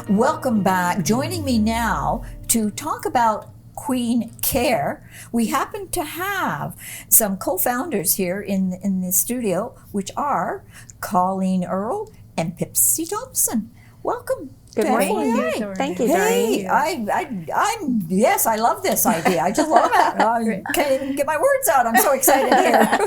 Welcome back. Joining me now to talk about Queen Care. We happen to have some co-founders here in the studio, which are Colleen Earle and Pipsy Thomson. Welcome. Good morning. Thank you, Doreen. Hey, I'm yes, I love this idea. I just love it. I can't even get my words out. I'm so excited here.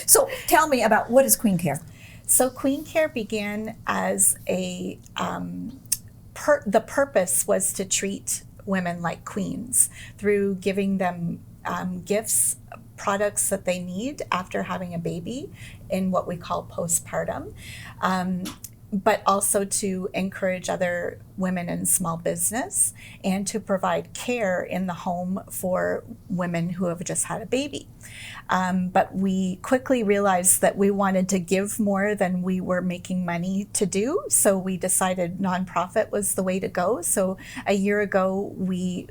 So tell me about, what is Queen Care? So Queen Care began as a, the purpose was to treat women like queens through giving them gifts, products that they need after having a baby in what we call postpartum. But also to encourage other women in small business and to provide care in the home for women who have just had a baby. But we quickly realized that we wanted to give more than we were making money to do, so we decided nonprofit was the way to go. So a year ago, we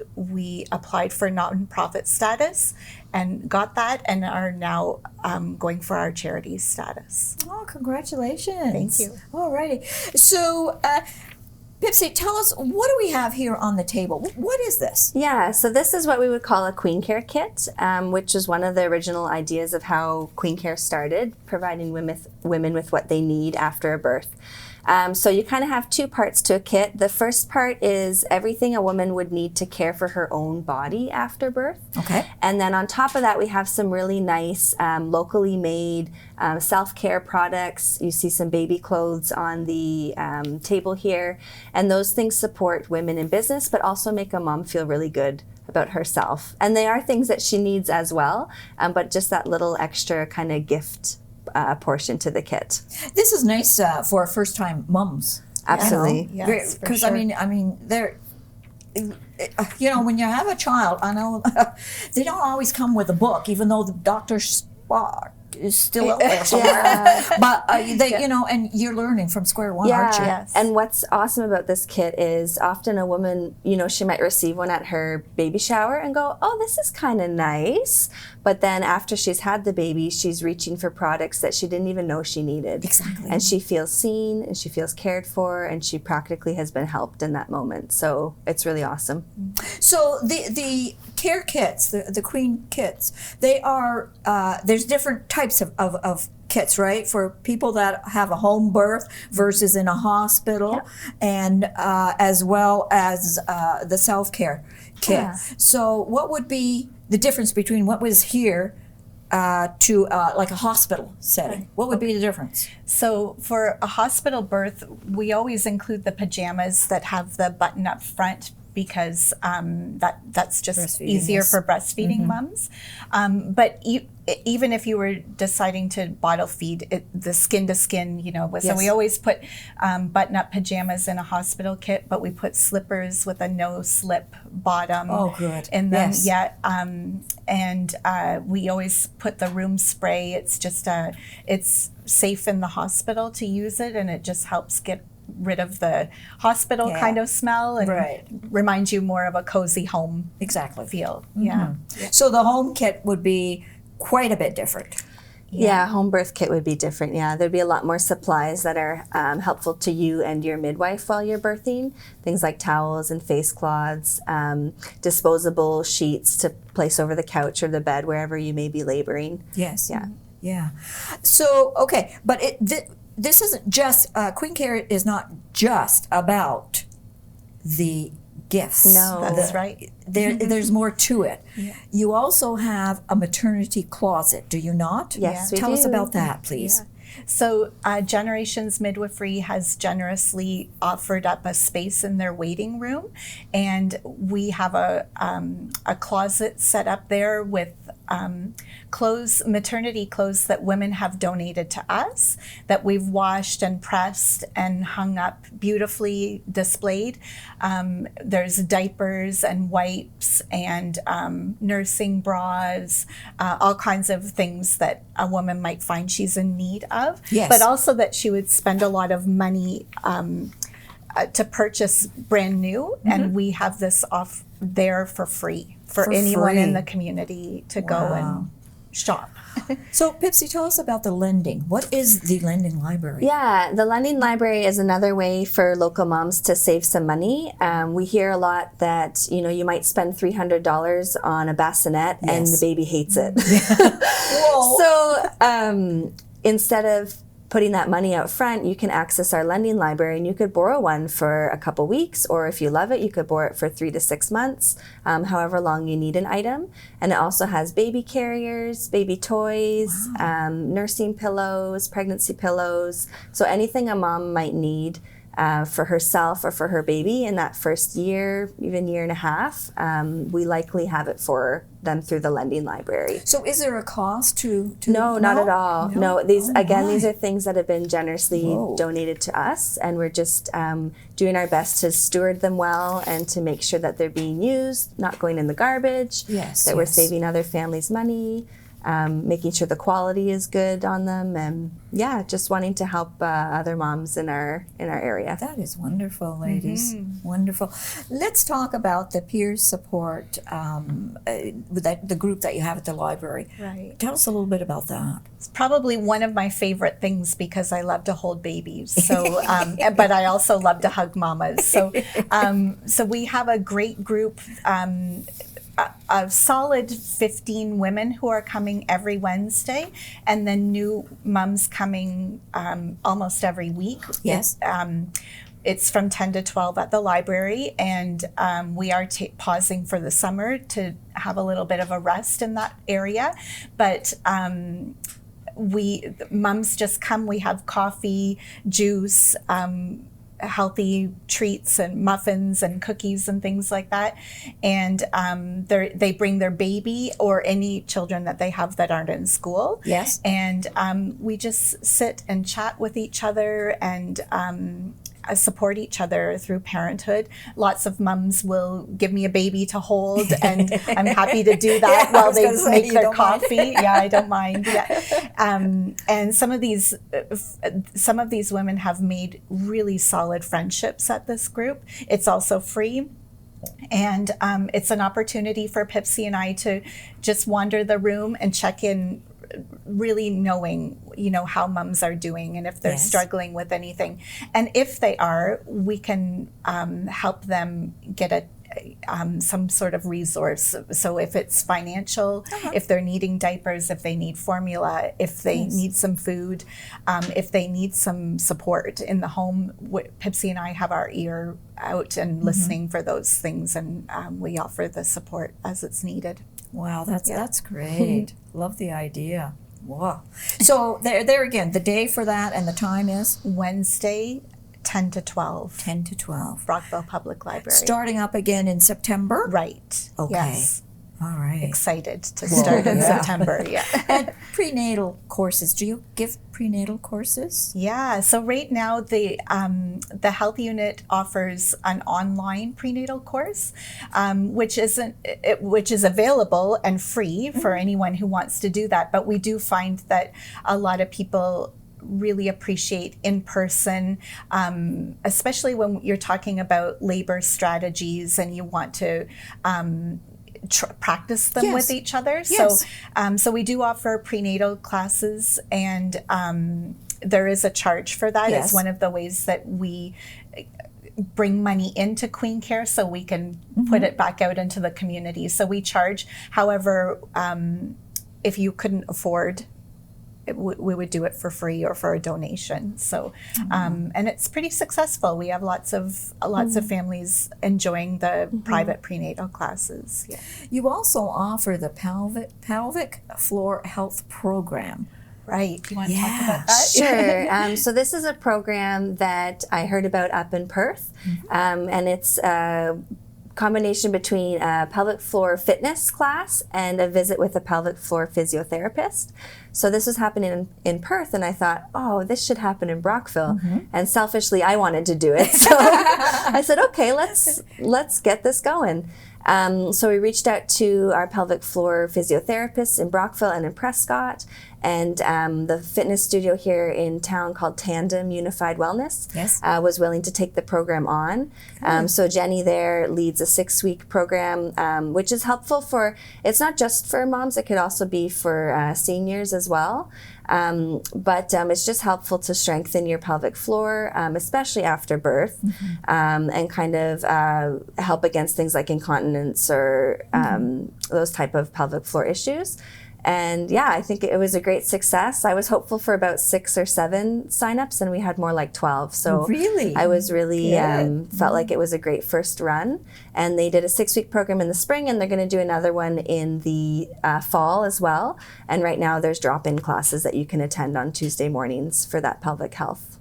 applied for nonprofit status and got that, and are now going for our charity status. Oh, congratulations. Thank you. All righty. So, Pipsy, tell us, what do we have here on the table? What is this? Yeah, so this is what we would call a Queen Care kit, which is one of the original ideas of how Queen Care started, providing women with what they need after a birth. So you kind of have two parts to a kit. The first part is everything a woman would need to care for her own body after birth. Okay. And then on top of that, we have some really nice locally made self-care products. You see some baby clothes on the table here. And those things support women in business, but also make a mom feel really good about herself. And they are things that she needs as well, but just that little extra kind of gift portion to the kit. This is nice for first-time mums. Absolutely. Yes, for Because sure. I mean, they're, you know, when you have a child, I know they don't always come with a book, even though the Dr. Spock is still out there somewhere. Yeah. But they, you know, and you're learning from square one, aren't you? Yes. And what's awesome about this kit is often a woman, you know, she might receive one at her baby shower and go, oh, this is kind of nice. But then after she's had the baby, she's reaching for products that she didn't even know she needed. Exactly. And she feels seen and she feels cared for and she practically has been helped in that moment. So it's really awesome. So the care kits, the Queen kits, they are, there's different types of kits, right? For people that have a home birth versus in a hospital, and as well as the self-care kit. Yeah. So what would be the difference between what was here to like a hospital setting? What would be the difference? So for a hospital birth, we always include the pajamas that have the button up front, because that's just easier for breastfeeding mums. But even if you were deciding to bottle feed, the skin to skin, you know, so we always put button up pajamas in a hospital kit, but we put slippers with a no slip bottom. Oh, good. And then Yes. we always put the room spray. It's just it's safe in the hospital to use it, and it just helps get rid of the hospital kind of smell and reminds you more of a cozy home feel. Yeah. So the home kit would be quite a bit different. Yeah, home birth kit would be different. Yeah, there'd be a lot more supplies that are helpful to you and your midwife while you're birthing. Things like towels and face cloths, disposable sheets to place over the couch or the bed wherever you may be laboring. Yes. Yeah. Yeah. So, okay, but this isn't just, Queen Care is not just about the gifts. No. That's right. There's more to it. Yeah. You also have a maternity closet, do you not? Yes, we Tell us do. about that, please. Yeah. So Generations Midwifery has generously offered up a space in their waiting room, and we have a closet set up there with maternity clothes that women have donated to us, that we've washed and pressed and hung up beautifully displayed. There's diapers and wipes and nursing bras, all kinds of things that a woman might find she's in need of, but also that she would spend a lot of money to purchase brand new, and we have this off there for free for anyone in the community to go and shop. So, Pipsy, tell us about the lending. What is the lending library? Yeah, the lending library is another way for local moms to save some money. We hear a lot that, you know, you might spend $300 on a bassinet and the baby hates it. So instead of putting that money out front, you can access our lending library, and you could borrow one for a couple weeks, or if you love it, you could borrow it for 3 to 6 months, however long you need an item. And it also has baby carriers, baby toys, nursing pillows, pregnancy pillows. So anything a mom might need for herself or for her baby in that first year, even year and a half, we likely have it for them through the lending library. So is there a cost to No, not at all. No, these these my. are things that have been generously donated to us, and we're just doing our best to steward them well and to make sure that they're being used, not going in the garbage, that we're saving other families money, making sure the quality is good on them, and just wanting to help other moms in our area. That is wonderful, ladies. Wonderful. Let's talk about the peer support, the group that you have at the library. Right. Tell us a little bit about that. It's probably one of my favorite things because I love to hold babies. So, but I also love to hug mamas. So, so we have a great group. A solid 15 women who are coming every Wednesday, and then new mums coming almost every week. Yes. It's from 10 to 12 at the library, and we are pausing for the summer to have a little bit of a rest in that area. But mums just come. We have coffee, juice, healthy treats and muffins and cookies and things like that, and they bring their baby or any children that they have that aren't in school. Yes. And we just sit and chat with each other and support each other through parenthood. Lots of mums will give me a baby to hold, and I'm happy to do that while they make their coffee. I don't mind. And some of these women have made really solid friendships at this group. It's also free. And it's an opportunity for Pipsy and I to just wander the room and check in, really knowing, how mums are doing and if they're struggling with anything. And if they are, we can help them get some sort of resource. So if it's financial, if they're needing diapers, if they need formula, if they need some food, if they need some support in the home, Pipsy and I have our ear out and listening for those things, and we offer the support as it's needed. Wow, that's great. Love the idea. Wow. So there again, the day for that and the time is? Wednesday, 10 to 12. 10 to 12. Brockville Public Library. Starting up again in September? Right. Okay. Yes. All right. Excited to start in September. And prenatal courses. Do you give prenatal courses? Yeah. So right now the health unit offers an online prenatal course, which is available and free for anyone who wants to do that. But we do find that a lot of people really appreciate in person, especially when you're talking about labor strategies and you want to practice them with each other. Yes. So we do offer prenatal classes, and there is a charge for that. It's one of the ways that we bring money into Queen Care so we can put it back out into the community. So we charge. However, if you couldn't afford, we would do it for free or for a donation. So, and it's pretty successful. We have lots of families enjoying the private prenatal classes. Yeah. You also offer the pelvic floor health program. Right. You want to talk about that? Sure. So this is a program that I heard about up in Perth, and it's a combination between a pelvic floor fitness class and a visit with a pelvic floor physiotherapist. So this was happening in Perth, and I thought, oh, this should happen in Brockville. And selfishly, I wanted to do it. So I said, okay, let's get this going. So we reached out to our pelvic floor physiotherapists in Brockville and in Prescott, And the fitness studio here in town called Tandem Unified Wellness Yes. was willing to take the program on. So Jenny there leads a 6-week program, which is helpful for, it's not just for moms, it could also be for seniors as well. But it's just helpful to strengthen your pelvic floor, especially after birth, and kind of help against things like incontinence or those type of pelvic floor issues. And yeah, I think it was a great success. I was hopeful for about 6 or 7 signups, and we had more like 12. So Really? I was really Good. felt like it was a great first run. And they did a 6-week program in the spring, and they're going to do another one in the fall as well. And right now there's drop-in classes that you can attend on Tuesday mornings for that pelvic health.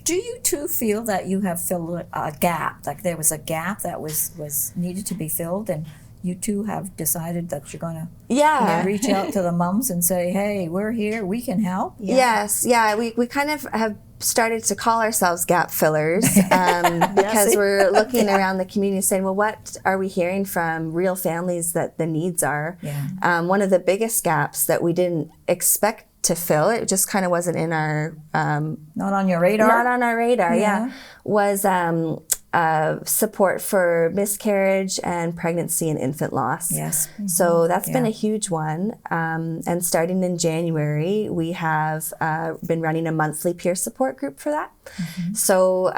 Do you too feel that you have filled a gap, like there was a gap that was needed to be filled, and you two have decided that you're going to reach out to the mums and say, hey, we're here, we can help? Yes, we kind of have started to call ourselves gap fillers because we're looking around the community saying, well, what are we hearing from real families that the needs are? Yeah. One of the biggest gaps that we didn't expect to fill, it just kind of wasn't in our... Not on your radar? Not on our radar, was support for miscarriage and pregnancy and infant loss. Yes. So that's been a huge one. And starting in January, we have been running a monthly peer support group for that. So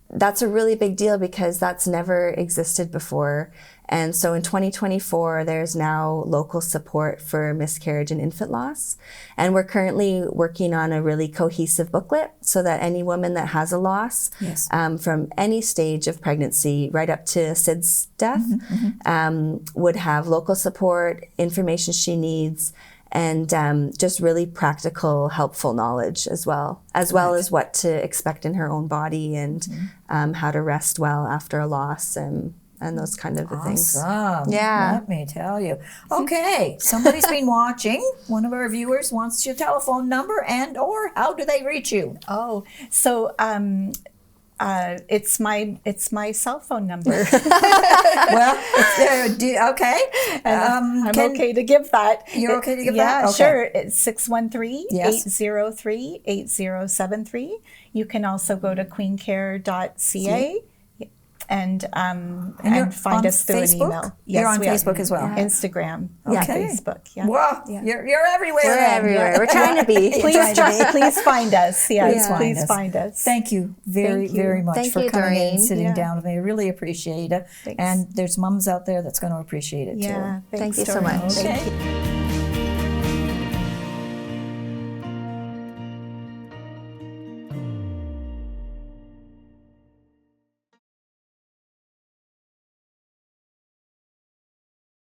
that's a really big deal because that's never existed before. And so in 2024, there's now local support for miscarriage and infant loss. And we're currently working on a really cohesive booklet so that any woman that has a loss from any stage of pregnancy right up to SIDS death would have local support, information she needs, and just really practical, helpful knowledge as well as what to expect in her own body and how to rest well after a loss and those kind of things. Awesome. Yeah. Let me tell you. Okay, somebody's been watching. One of our viewers wants your telephone number and or how do they reach you? Oh, so it's my cell phone number. Well, okay. I'm okay to give that. You're okay to give that? that? Okay. Sure. It's 613-803-8073. You can also go to queencare.ca. And find us through Facebook? an email. Yes, you're on we are. Facebook as well. Instagram, Okay. Facebook. Yeah. Wow, you're everywhere. We're then. everywhere. We're trying to be. Please find us. Yes, please find us. Thank you very much Thank for you, coming in Doreen. and sitting down with me. I really appreciate it. Thanks. And there's mums out there that's going to appreciate it too. Yeah. Thank Thanks, you so Doreen. much. Okay.